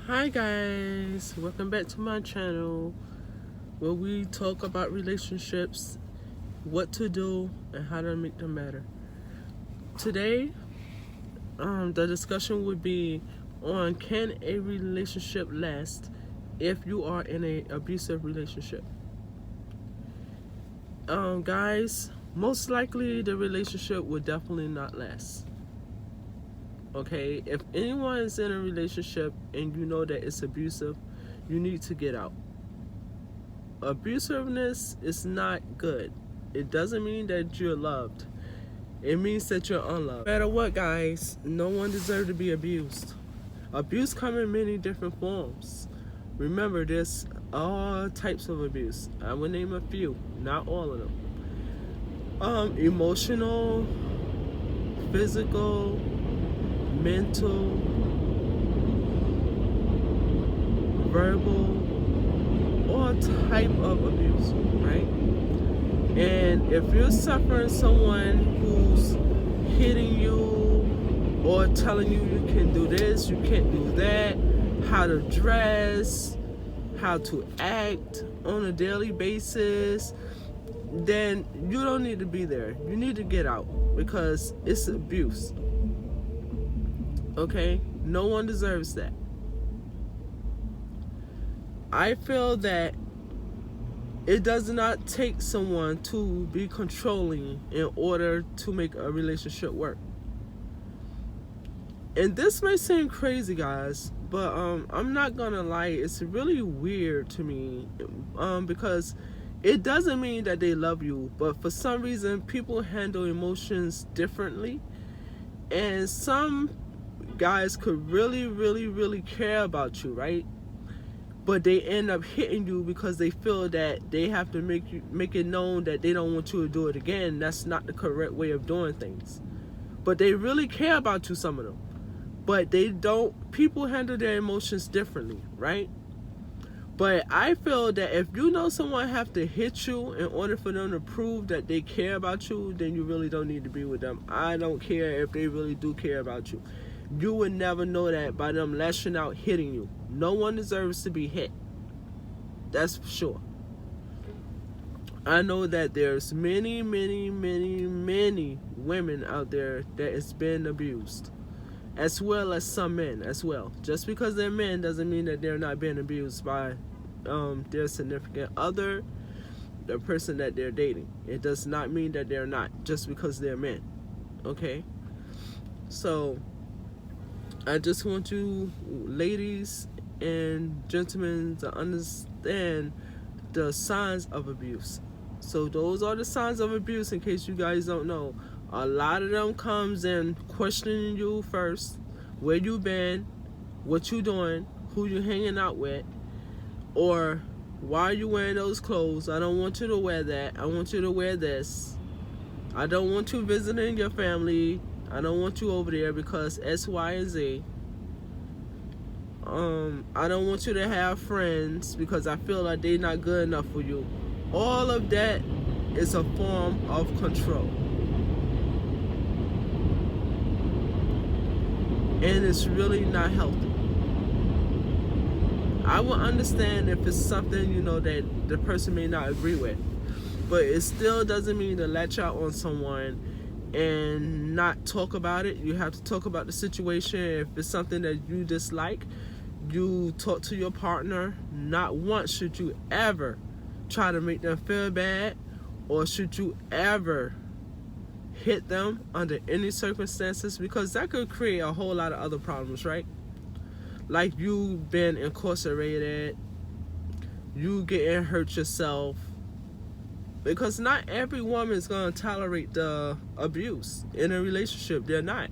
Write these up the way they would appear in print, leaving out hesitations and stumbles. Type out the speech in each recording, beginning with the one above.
Hi guys, welcome back to my channel where we talk about relationships, what to do, and how to make them better. Today, the discussion would be on can a relationship last if you are in an abusive relationship. Guys, most likely the relationship would definitely not last. Okay, if anyone is in a relationship and you know that it's abusive, you need to get out. Abusiveness is not good. It doesn't mean that you're loved. It means that you're unloved. No matter what, guys, no one deserves to be abused. Abuse comes in many different forms. Remember, there's all types of abuse. I will name a few, not all of them. Emotional, physical, mental, verbal, all type of abuse, right? And if you're suffering someone who's hitting you or telling you you can do this, you can't do that, how to dress, how to act on a daily basis, then you don't need to be there. You need to get out because it's abuse. Okay? No one deserves that. I feel that it does not take someone to be controlling in order to make a relationship work. And this may seem crazy, guys, but I'm not gonna lie, it's really weird to me because it doesn't mean that they love you, but for some reason people handle emotions differently, and some guys could really care about you, right? But they end up hitting you because they feel that they have to make it known that they don't want you to do it again. That's not the correct way of doing things. But they really care about you, some of them. But they don't. People handle their emotions differently, right? But I feel that if you know someone have to hit you in order for them to prove that they care about you, then you really don't need to be with them. I don't care if they really do care about you. You would never know that by them lashing out, hitting you. No one deserves to be hit. That's for sure. I know that there's many women out there that is being abused, as well as some men as well. Just because they're men doesn't mean that they're not being abused by their significant other, the person that they're dating. It does not mean that they're not, just because they're men. Okay? So I just want you ladies and gentlemen to understand the signs of abuse. So those are the signs of abuse, in case you guys don't know. A lot of them comes in questioning you first, where you been, what you doing, who you hanging out with, or why are you wearing those clothes? I don't want you to wear that. I want you to wear this. I don't want you visiting your family. I don't want you over there because X, Y, and Z. I don't want you to have friends because I feel like they're not good enough for you. All of that is a form of control. And it's really not healthy. I will understand if it's something, that the person may not agree with. But it still doesn't mean to latch out on someone and not talk about it. You have to talk about the situation. If it's something that you dislike, you talk to your partner. Not once should you ever try to make them feel bad, or should you ever hit them under any circumstances, because that could create a whole lot of other problems, right? Like you being incarcerated, you getting hurt yourself, because not every woman is going to tolerate the abuse in a relationship. They're not.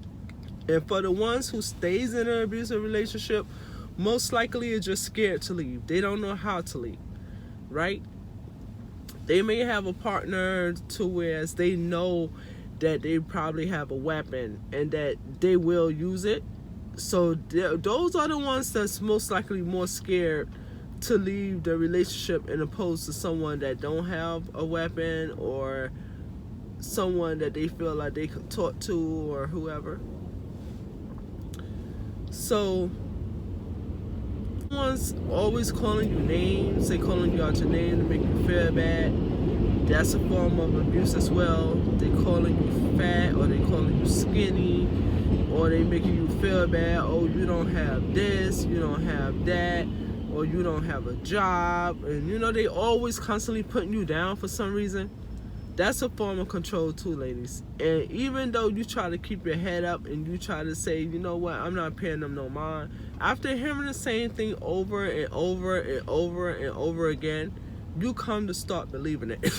And for the ones who stays in an abusive relationship, most likely are just scared to leave. They don't know how to leave, right? They may have a partner to where they know that they probably have a weapon and that they will use it. So those are the ones that's most likely more scared to leave the relationship, in opposed to someone that don't have a weapon, or someone that they feel like they can talk to, or whoever. So Someone's always calling you names, they calling you out your name to make you feel bad. That's a form of abuse as well. They calling you fat, or they calling you skinny, or they making you feel bad. Oh, you don't have this, you don't have that, or you don't have a job. And you know, they always constantly putting you down for some reason. That's a form of control too, ladies. And even though you try to keep your head up and you try to say, you know what, I'm not paying them no mind, after hearing the same thing over and over and over and over again, you come to start believing it.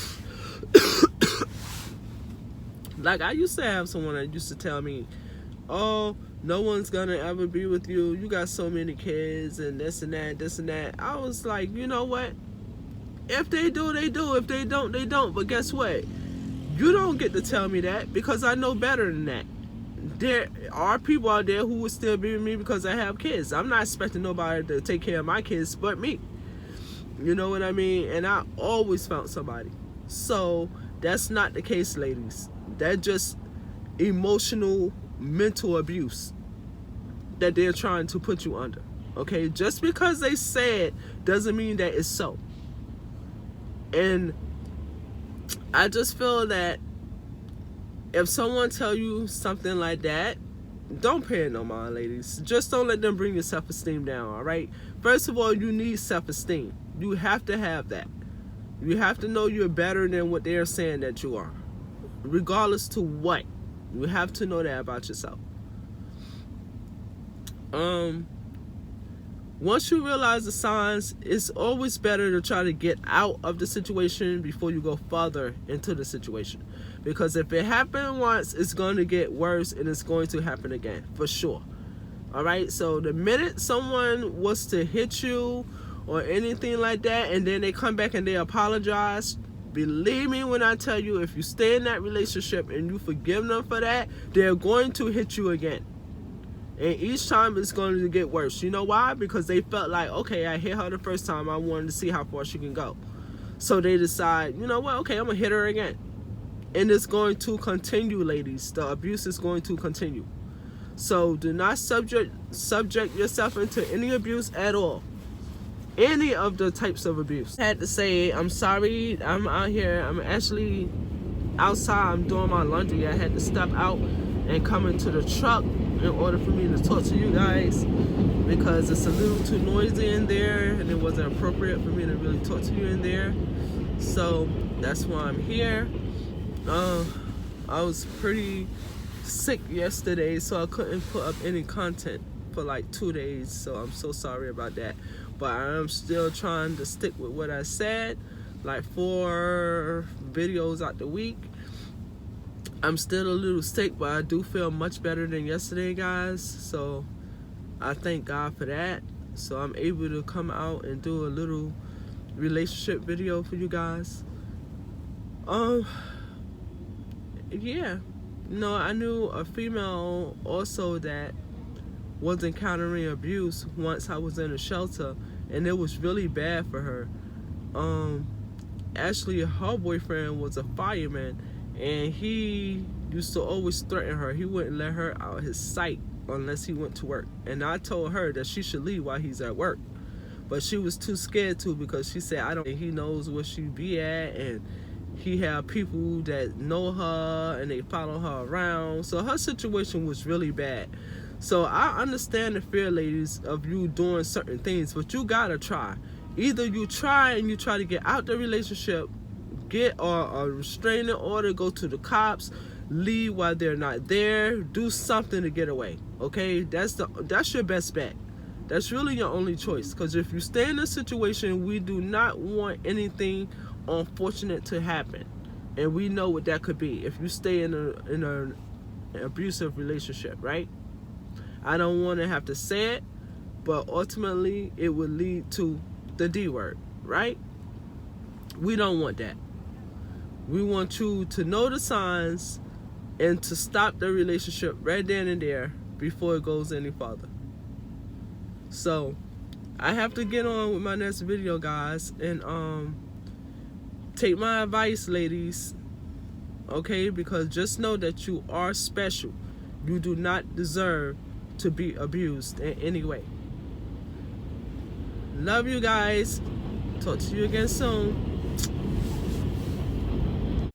Like, I used to have someone that used to tell me, oh, no one's gonna ever be with you, you got so many kids and this and that, this and that. I was like, you know what, if they do, they do. If they don't, they don't. But guess what, you don't get to tell me that, because I know better than that. There are people out there who would still be with me because I have kids. I'm not expecting nobody to take care of my kids but me. You know what I mean? And I always found somebody. So that's not the case, ladies. That's just emotional, mental abuse that they're trying to put you under. Okay? Just because they say it doesn't mean that it's so. And I just feel that if someone tell you something like that, don't pay it no mind, ladies. Just don't let them bring your self-esteem down, all right? First of all, you need self-esteem. You have to have that. You have to know you're better than what they're saying that you are. Regardless to what. You have to know that about yourself. Once you realize the signs, it's always better to try to get out of the situation before you go further into the situation. Because if it happened once, it's going to get worse, and it's going to happen again, for sure. All right? So the minute someone was to hit you or anything like that, and then they come back and they apologize, believe me when I tell you, if you stay in that relationship and you forgive them for that, they're going to hit you again. And each time it's going to get worse. You know why? Because they felt like, okay, I hit her the first time, I wanted to see how far she can go. So they decide, you know what, okay, I'm going to hit her again. And it's going to continue, ladies. The abuse is going to continue. So do not subject yourself into any abuse at all. Any of the types of abuse. I had to say, I'm sorry, I'm out here, I'm actually outside, I'm doing my laundry. I had to step out and come into the truck in order for me to talk to you guys, because it's a little too noisy in there and it wasn't appropriate for me to really talk to you in there. So that's why I'm here. I was pretty sick yesterday, so I couldn't put up any content for like 2 days, so I'm so sorry about that. But I'm still trying to stick with what I said, like 4 videos out the week. I'm still a little sick, but I do feel much better than yesterday, guys, so I thank God for that. So I'm able to come out and do a little relationship video for you guys. Yeah, no, I knew a female also that was encountering abuse once I was in a shelter, and it was really bad for her. Actually, her boyfriend was a fireman, and he used to always threaten her. He wouldn't let her out his sight unless he went to work. And I told her that she should leave while he's at work, but she was too scared to, because she said, I don't, he knows where she be at, and he had people that know her and they follow her around. So her situation was really bad. So I understand the fear, ladies, of you doing certain things, but you gotta try. Either you try and you try to get out the relationship, get a restraining order, go to the cops, leave while they're not there, do something to get away. Okay, that's your best bet. That's really your only choice, because if you stay in a situation, we do not want anything unfortunate to happen, and we know what that could be if you stay in an abusive relationship, right? I don't want to have to say it, but ultimately it would lead to the D word, right? We don't want that. We want you to know the signs and to stop the relationship right then and there before it goes any further. So I have to get on with my next video, guys, and take my advice, ladies, okay? Because just know that you are special. You do not deserve to be abused in any way. Love you guys. Talk to you again soon.